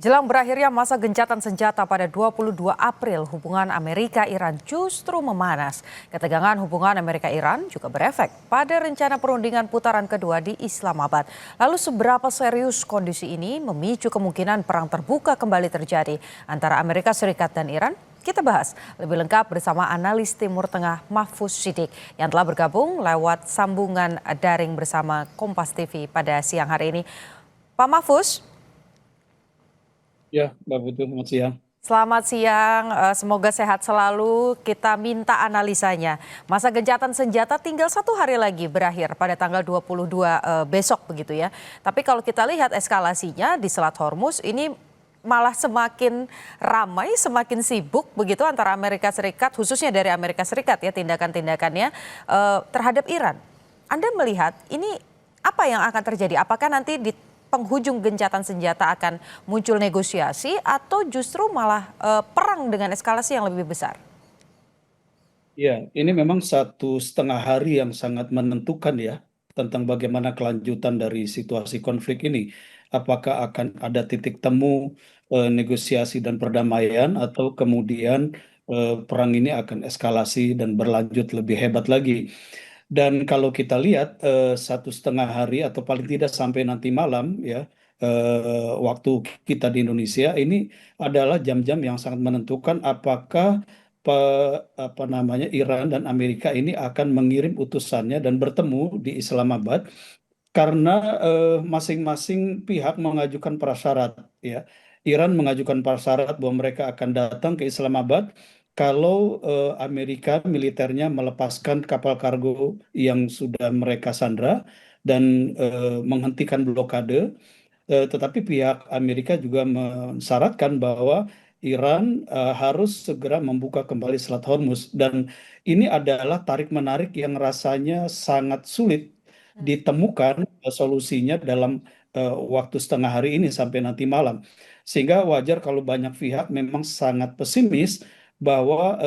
Jelang berakhirnya masa gencatan senjata pada 22 April, hubungan Amerika-Iran justru memanas. Ketegangan hubungan Amerika-Iran juga berefek pada rencana perundingan putaran kedua di Islamabad. Lalu seberapa serius kondisi ini memicu kemungkinan perang terbuka kembali terjadi antara Amerika Serikat dan Iran? Kita bahas lebih lengkap bersama analis Timur Tengah Mahfuz Siddiq yang telah bergabung lewat sambungan daring bersama Kompas TV pada siang hari ini. Pak Mahfuz. Ya, Mbak Putu, selamat siang. Selamat siang, semoga sehat selalu. Kita minta analisanya. Masa gencatan senjata tinggal 1 hari lagi berakhir pada tanggal 22 besok begitu ya. Tapi kalau kita lihat eskalasinya di Selat Hormuz ini malah semakin ramai, semakin sibuk begitu antara Amerika Serikat, khususnya dari Amerika Serikat ya tindakan-tindakannya terhadap Iran. Anda melihat ini apa yang akan terjadi? Apakah nanti di penghujung gencatan senjata akan muncul negosiasi atau justru malah perang dengan eskalasi yang lebih besar? Ya, ini memang 1,5 hari yang sangat menentukan ya tentang bagaimana kelanjutan dari situasi konflik ini. Apakah akan ada titik temu negosiasi dan perdamaian atau kemudian perang ini akan eskalasi dan berlanjut lebih hebat lagi. Dan kalau kita lihat 1,5 hari atau paling tidak sampai nanti malam ya waktu kita di Indonesia ini adalah jam-jam yang sangat menentukan apakah apa namanya Iran dan Amerika ini akan mengirim utusannya dan bertemu di Islamabad karena masing-masing pihak mengajukan prasyarat ya. Iran mengajukan prasyarat bahwa mereka akan datang ke Islamabad kalau Amerika militernya melepaskan kapal kargo yang sudah mereka sandra dan menghentikan blokade. Tetapi pihak Amerika juga mensyaratkan bahwa Iran harus segera membuka kembali Selat Hormuz dan ini adalah tarik-menarik yang rasanya sangat sulit ditemukan solusinya dalam waktu 1/2 hari ini sampai nanti malam. Sehingga wajar kalau banyak pihak memang sangat pesimis bahwa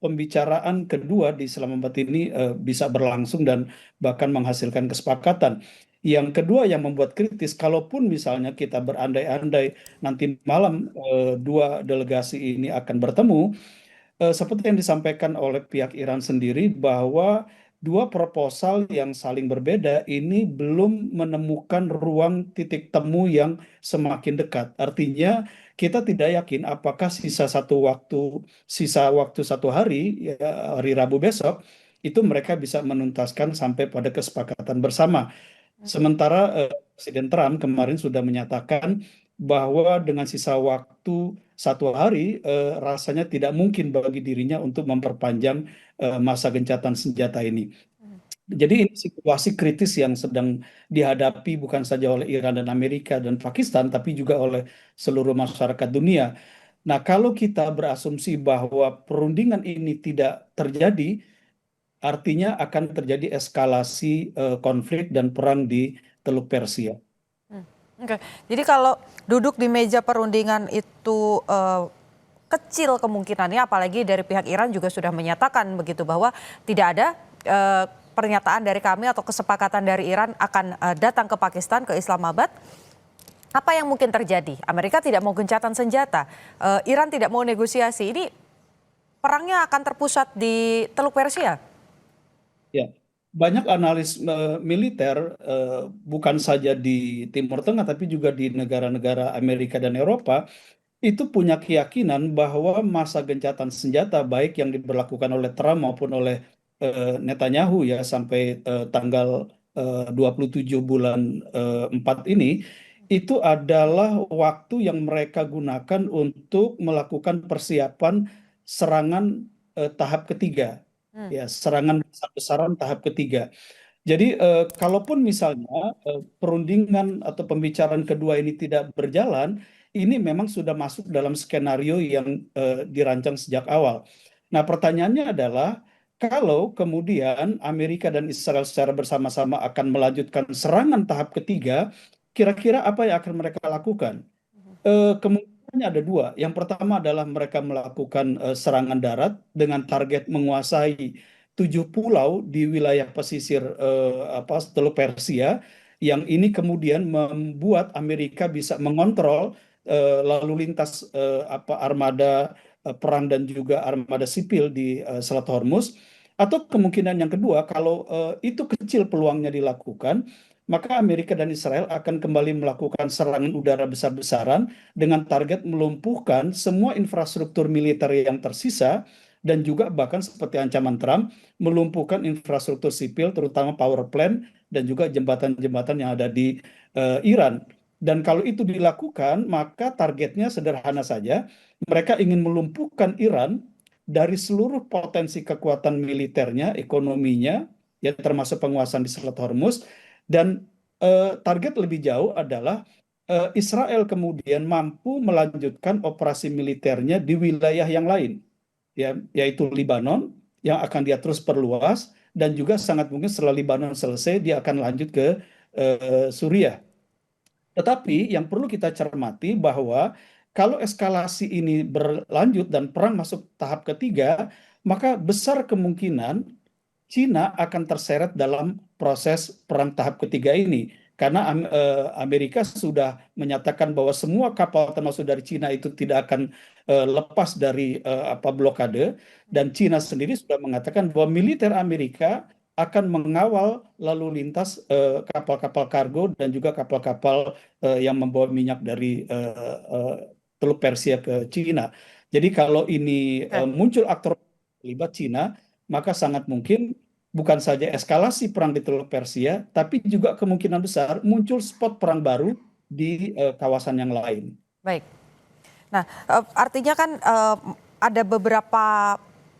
pembicaraan kedua di Islamabad ini bisa berlangsung dan bahkan menghasilkan kesepakatan. Yang kedua yang membuat kritis, kalaupun misalnya kita berandai-andai nanti malam dua delegasi ini akan bertemu, seperti yang disampaikan oleh pihak Iran sendiri bahwa dua proposal yang saling berbeda ini belum menemukan ruang titik temu yang semakin dekat. Artinya kita tidak yakin apakah sisa waktu 1 hari, ya, hari Rabu besok itu mereka bisa menuntaskan sampai pada kesepakatan bersama. Sementara Presiden Trump kemarin sudah menyatakan bahwa dengan sisa waktu 1 hari, rasanya tidak mungkin bagi dirinya untuk memperpanjang masa gencatan senjata ini. Jadi ini situasi kritis yang sedang dihadapi bukan saja oleh Iran dan Amerika dan Pakistan, tapi juga oleh seluruh masyarakat dunia. Nah, kalau kita berasumsi bahwa perundingan ini tidak terjadi, artinya akan terjadi eskalasi konflik dan perang di Teluk Persia. Oke, jadi kalau duduk di meja perundingan itu kecil kemungkinannya, apalagi dari pihak Iran juga sudah menyatakan begitu bahwa tidak ada pernyataan dari kami atau kesepakatan dari Iran akan datang ke Pakistan, ke Islamabad. Apa yang mungkin terjadi? Amerika tidak mau gencatan senjata, Iran tidak mau negosiasi. Ini perangnya akan terpusat di Teluk Persia. Ya, banyak analis militer bukan saja di Timur Tengah tapi juga di negara-negara Amerika dan Eropa itu punya keyakinan bahwa masa gencatan senjata baik yang diberlakukan oleh Trump maupun oleh Netanyahu ya sampai tanggal 27 bulan 4 ini itu adalah waktu yang mereka gunakan untuk melakukan persiapan serangan tahap ketiga, Hmm. ya serangan besar-besaran tahap ketiga. Jadi kalaupun misalnya perundingan atau pembicaraan kedua ini tidak berjalan, ini memang sudah masuk dalam skenario yang dirancang sejak awal. Nah, pertanyaannya adalah kalau kemudian Amerika dan Israel secara bersama-sama akan melanjutkan serangan tahap ketiga, kira-kira apa yang akan mereka lakukan? Kemungkinannya ada dua. Yang pertama adalah mereka melakukan serangan darat dengan target menguasai 7 pulau di wilayah pesisir Teluk Persia, yang ini kemudian membuat Amerika bisa mengontrol lalu lintas armada perang dan juga armada sipil di Selat Hormuz. Atau kemungkinan yang kedua, kalau itu kecil peluangnya dilakukan, maka Amerika dan Israel akan kembali melakukan serangan udara besar-besaran dengan target melumpuhkan semua infrastruktur militer yang tersisa dan juga bahkan seperti ancaman Trump melumpuhkan infrastruktur sipil terutama power plant dan juga jembatan-jembatan yang ada di Iran. Dan kalau itu dilakukan, maka targetnya sederhana saja. Mereka ingin melumpuhkan Iran dari seluruh potensi kekuatan militernya, ekonominya, ya termasuk penguasaan di Selat Hormuz. Dan target lebih jauh adalah Israel kemudian mampu melanjutkan operasi militernya di wilayah yang lain, ya, yaitu Libanon, yang akan dia terus perluas, dan juga sangat mungkin setelah Libanon selesai, dia akan lanjut ke Suriah. Tetapi yang perlu kita cermati bahwa kalau eskalasi ini berlanjut dan perang masuk tahap ketiga, maka besar kemungkinan Cina akan terseret dalam proses perang tahap ketiga ini. Karena Amerika sudah menyatakan bahwa semua kapal termasuk dari Cina itu tidak akan lepas dari blokade, dan Cina sendiri sudah mengatakan bahwa militer Amerika akan mengawal lalu lintas kapal-kapal kargo dan juga kapal-kapal yang membawa minyak dari Teluk Persia ke Cina. Jadi kalau ini Oke. muncul aktor terlibat Cina, maka sangat mungkin bukan saja eskalasi perang di Teluk Persia, tapi juga kemungkinan besar muncul spot perang baru di kawasan yang lain. Baik. Nah, artinya kan ada beberapa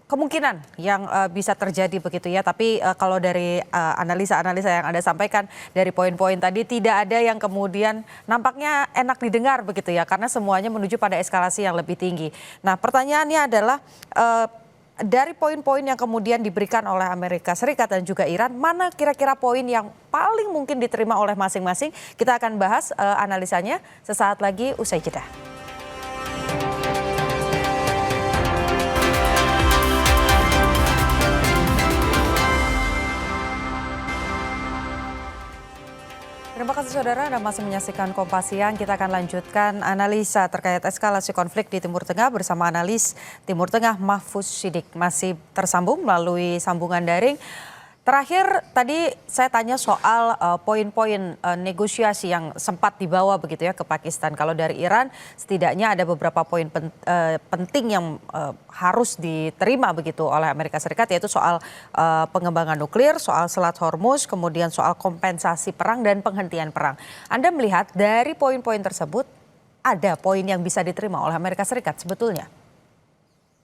kemungkinan yang bisa terjadi begitu ya. Tapi kalau dari analisa-analisa yang Anda sampaikan dari poin-poin tadi tidak ada yang kemudian nampaknya enak didengar begitu ya. Karena semuanya menuju pada eskalasi yang lebih tinggi. Nah, pertanyaannya adalah dari poin-poin yang kemudian diberikan oleh Amerika Serikat dan juga Iran, mana kira-kira poin yang paling mungkin diterima oleh masing-masing? Kita akan bahas analisanya sesaat lagi usai jeda. Terima kasih saudara, Anda masih menyaksikan Kompas Siang. Kita akan lanjutkan analisa terkait eskalasi konflik di Timur Tengah bersama analis Timur Tengah Mahfuz Siddiq. Masih tersambung melalui sambungan daring. Terakhir tadi saya tanya soal poin-poin negosiasi yang sempat dibawa begitu ya ke Pakistan. Kalau dari Iran setidaknya ada beberapa poin penting yang harus diterima begitu oleh Amerika Serikat, yaitu soal pengembangan nuklir, soal Selat Hormuz, kemudian soal kompensasi perang dan penghentian perang. Anda melihat dari poin-poin tersebut ada poin yang bisa diterima oleh Amerika Serikat sebetulnya?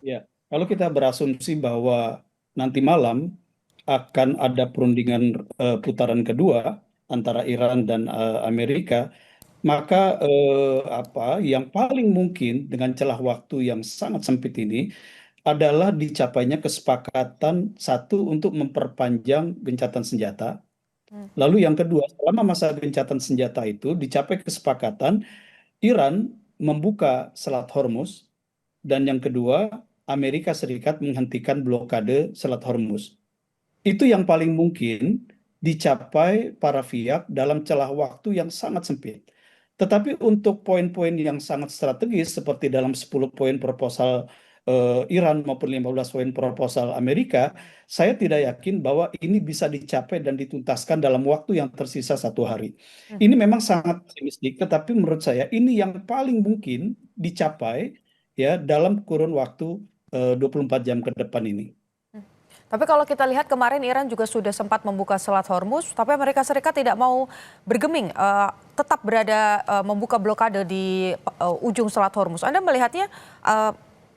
Ya, kalau kita berasumsi bahwa nanti malam akan ada perundingan putaran kedua antara Iran dan Amerika, maka yang paling mungkin dengan celah waktu yang sangat sempit ini adalah dicapainya kesepakatan satu untuk memperpanjang gencatan senjata. Lalu yang kedua, selama masa gencatan senjata itu dicapai kesepakatan Iran membuka Selat Hormuz, dan yang kedua Amerika Serikat menghentikan blokade Selat Hormuz. Itu yang paling mungkin dicapai para pihak dalam celah waktu yang sangat sempit. Tetapi untuk poin-poin yang sangat strategis seperti dalam 10 poin proposal Iran maupun 15 poin proposal Amerika, saya tidak yakin bahwa ini bisa dicapai dan dituntaskan dalam waktu yang tersisa 1 hari. Ini memang sangat pesimistik, tetapi menurut saya ini yang paling mungkin dicapai ya dalam kurun waktu 24 jam ke depan ini. Tapi kalau kita lihat kemarin Iran juga sudah sempat membuka Selat Hormuz, tapi Amerika Serikat tidak mau bergeming, tetap berada membuka blokade di ujung Selat Hormuz. Anda melihatnya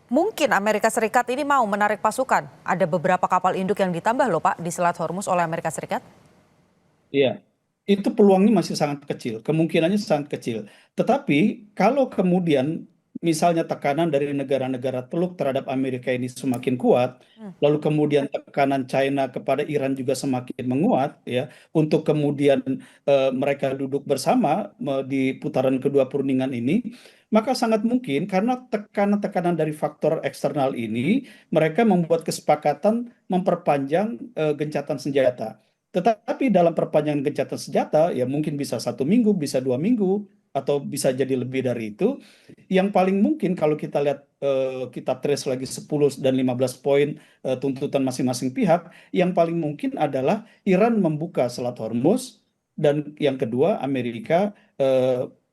mungkin Amerika Serikat ini mau menarik pasukan? Ada beberapa kapal induk yang ditambah loh Pak di Selat Hormuz oleh Amerika Serikat? Iya, itu peluangnya masih sangat kecil, kemungkinannya sangat kecil. Tetapi kalau kemudian misalnya tekanan dari negara-negara Teluk terhadap Amerika ini semakin kuat, lalu kemudian tekanan China kepada Iran juga semakin menguat, ya, untuk kemudian mereka duduk bersama di putaran kedua perundingan ini, maka sangat mungkin karena tekanan-tekanan dari faktor eksternal ini, mereka membuat kesepakatan memperpanjang gencatan senjata. Tetapi dalam perpanjangan gencatan senjata, ya mungkin bisa 1 minggu, bisa 2 minggu, atau bisa jadi lebih dari itu. Yang paling mungkin kalau kita lihat, kita trace lagi 10 dan 15 poin tuntutan masing-masing pihak, yang paling mungkin adalah Iran membuka Selat Hormuz, dan yang kedua Amerika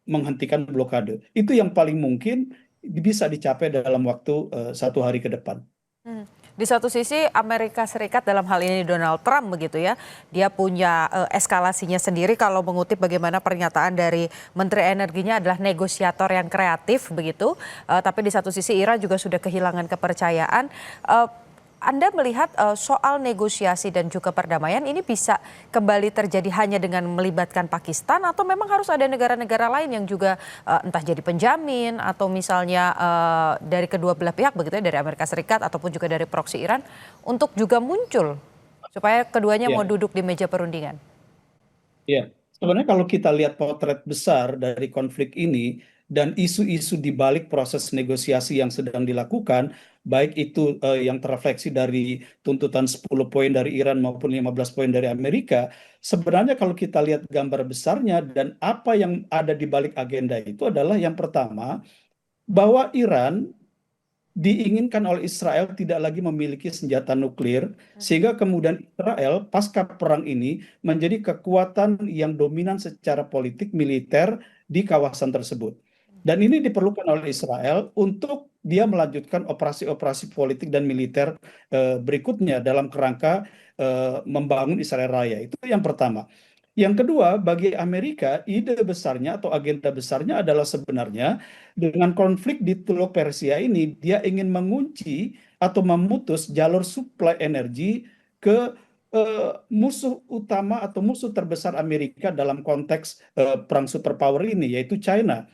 menghentikan blokade. Itu yang paling mungkin bisa dicapai dalam waktu 1 hari ke depan. Hmm. Di satu sisi Amerika Serikat dalam hal ini Donald Trump begitu ya, dia punya eskalasinya sendiri kalau mengutip bagaimana pernyataan dari Menteri Energinya adalah negosiator yang kreatif begitu. Tapi di satu sisi Iran juga sudah kehilangan kepercayaan. Eh, Anda melihat soal negosiasi dan juga perdamaian ini bisa kembali terjadi hanya dengan melibatkan Pakistan atau memang harus ada negara-negara lain yang juga entah jadi penjamin atau misalnya dari kedua belah pihak begitu ya, dari Amerika Serikat ataupun juga dari proksi Iran untuk juga muncul supaya keduanya mau Ya, duduk di meja perundingan. ya. Sebenarnya kalau kita lihat potret besar dari konflik ini dan isu-isu di balik proses negosiasi yang sedang dilakukan, baik itu yang terrefleksi dari tuntutan 10 poin dari Iran maupun 15 poin dari Amerika, sebenarnya kalau kita lihat gambar besarnya dan apa yang ada di balik agenda itu adalah yang pertama, bahwa Iran diinginkan oleh Israel tidak lagi memiliki senjata nuklir, sehingga kemudian Israel pasca perang ini menjadi kekuatan yang dominan secara politik militer di kawasan tersebut. Dan ini diperlukan oleh Israel untuk dia melanjutkan operasi-operasi politik dan militer berikutnya dalam kerangka membangun Israel Raya. Itu yang pertama. Yang kedua, bagi Amerika, ide besarnya atau agenda besarnya adalah sebenarnya dengan konflik di Teluk Persia ini, dia ingin mengunci atau memutus jalur suplai energi ke musuh utama atau musuh terbesar Amerika dalam konteks perang superpower ini, yaitu China.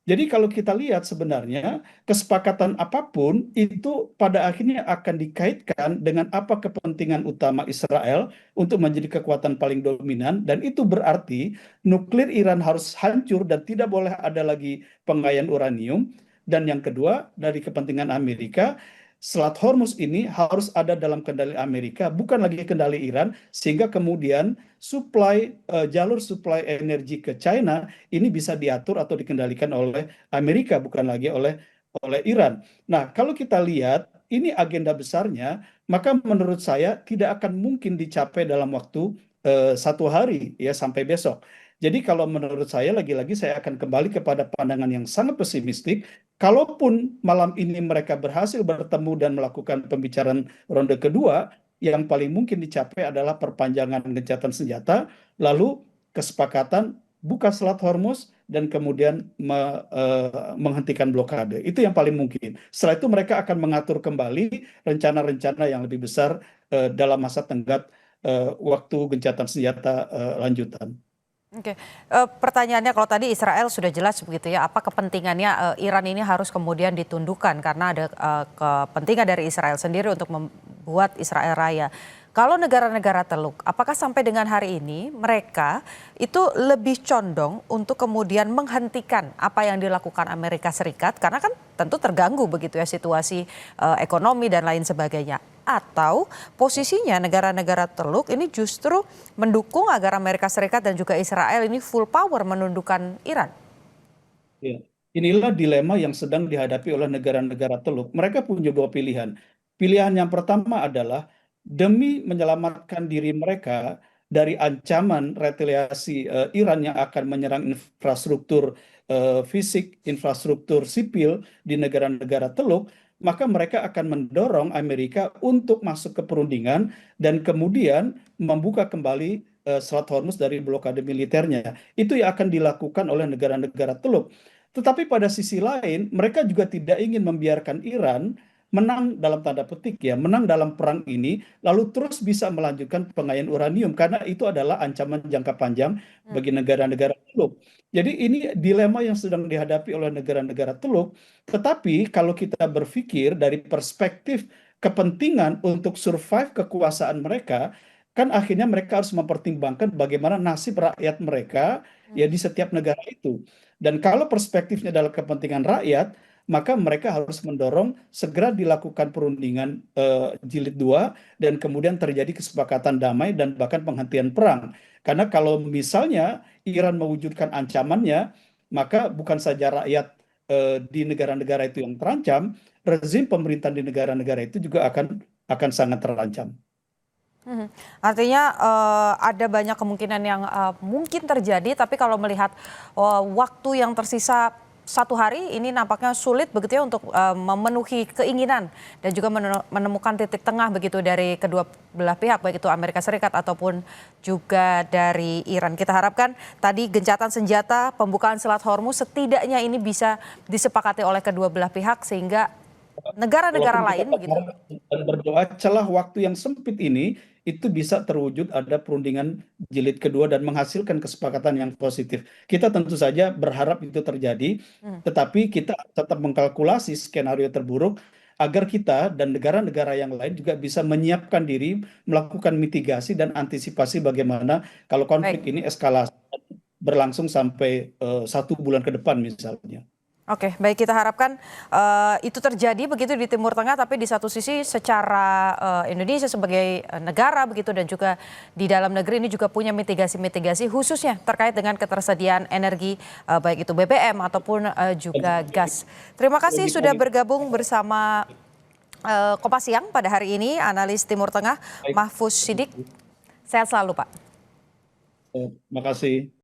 Jadi kalau kita lihat sebenarnya kesepakatan apapun itu pada akhirnya akan dikaitkan dengan apa kepentingan utama Israel untuk menjadi kekuatan paling dominan, dan itu berarti nuklir Iran harus hancur dan tidak boleh ada lagi pengayaan uranium, dan yang kedua dari kepentingan Amerika, Selat Hormuz ini harus ada dalam kendali Amerika bukan lagi kendali Iran, sehingga kemudian jalur suplai energi ke China ini bisa diatur atau dikendalikan oleh Amerika bukan lagi oleh oleh Iran. Nah, kalau kita lihat ini agenda besarnya, maka menurut saya tidak akan mungkin dicapai dalam waktu 1 hari ya sampai besok. Jadi kalau menurut saya lagi-lagi saya akan kembali kepada pandangan yang sangat pesimistik. Kalaupun malam ini mereka berhasil bertemu dan melakukan pembicaraan ronde kedua, yang paling mungkin dicapai adalah perpanjangan gencatan senjata, lalu kesepakatan buka Selat Hormuz dan kemudian menghentikan blokade. Itu yang paling mungkin. Setelah itu mereka akan mengatur kembali rencana-rencana yang lebih besar dalam masa tenggat waktu gencatan senjata lanjutan. Oke, pertanyaannya kalau tadi Israel sudah jelas begitu ya, apa kepentingannya Iran ini harus kemudian ditundukkan karena ada kepentingan dari Israel sendiri untuk membuat Israel Raya. Kalau negara-negara Teluk, apakah sampai dengan hari ini mereka itu lebih condong untuk kemudian menghentikan apa yang dilakukan Amerika Serikat karena kan tentu terganggu begitu ya situasi ekonomi dan lain sebagainya. Atau posisinya negara-negara Teluk ini justru mendukung agar Amerika Serikat dan juga Israel ini full power menundukkan Iran. Ya. Inilah dilema yang sedang dihadapi oleh negara-negara Teluk. Mereka punya dua pilihan. Pilihan yang pertama adalah demi menyelamatkan diri mereka dari ancaman retaliasi Iran yang akan menyerang infrastruktur fisik, infrastruktur sipil di negara-negara Teluk, maka mereka akan mendorong Amerika untuk masuk ke perundingan dan kemudian membuka kembali Selat Hormuz dari blokade militernya. Itu yang akan dilakukan oleh negara-negara Teluk. Tetapi pada sisi lain, mereka juga tidak ingin membiarkan Iran menang dalam tanda petik ya, menang dalam perang ini, lalu terus bisa melanjutkan pengayaan uranium karena itu adalah ancaman jangka panjang bagi negara-negara Teluk. Jadi ini dilema yang sedang dihadapi oleh negara-negara Teluk. Tetapi kalau kita berpikir dari perspektif kepentingan untuk survive kekuasaan mereka, kan akhirnya mereka harus mempertimbangkan bagaimana nasib rakyat mereka ya di setiap negara itu. Dan kalau perspektifnya adalah kepentingan rakyat, maka mereka harus mendorong segera dilakukan perundingan jilid 2 dan kemudian terjadi kesepakatan damai dan bahkan penghentian perang. Karena kalau misalnya Iran mewujudkan ancamannya, maka bukan saja rakyat di negara-negara itu yang terancam, rezim pemerintahan di negara-negara itu juga akan sangat terancam. Mhm. Artinya ada banyak kemungkinan yang mungkin terjadi, tapi kalau melihat waktu yang tersisa 1 hari ini nampaknya sulit begitu ya untuk memenuhi keinginan dan juga menemukan titik tengah begitu dari kedua belah pihak, baik itu Amerika Serikat ataupun juga dari Iran. Kita harapkan tadi gencatan senjata, pembukaan Selat Hormuz setidaknya ini bisa disepakati oleh kedua belah pihak sehingga negara-negara Walaupun kita lain begitu. berharap dan berdoa celah waktu yang sempit ini itu bisa terwujud ada perundingan jilid kedua dan menghasilkan kesepakatan yang positif. Kita tentu saja berharap itu terjadi, Hmm, tetapi kita tetap mengkalkulasi skenario terburuk agar kita dan negara-negara yang lain juga bisa menyiapkan diri, melakukan mitigasi dan antisipasi bagaimana kalau konflik baik. ini eskalasi berlangsung sampai 1 bulan ke depan misalnya. Oke, baik, kita harapkan itu terjadi begitu di Timur Tengah, tapi di satu sisi secara Indonesia sebagai negara begitu dan juga di dalam negeri ini juga punya mitigasi-mitigasi khususnya terkait dengan ketersediaan energi baik itu BBM ataupun juga gas. Terima kasih sudah bergabung bersama Kompas Siang pada hari ini, analis Timur Tengah Baik, Mahfuz Sidik. Sehat selalu, Pak. terima kasih.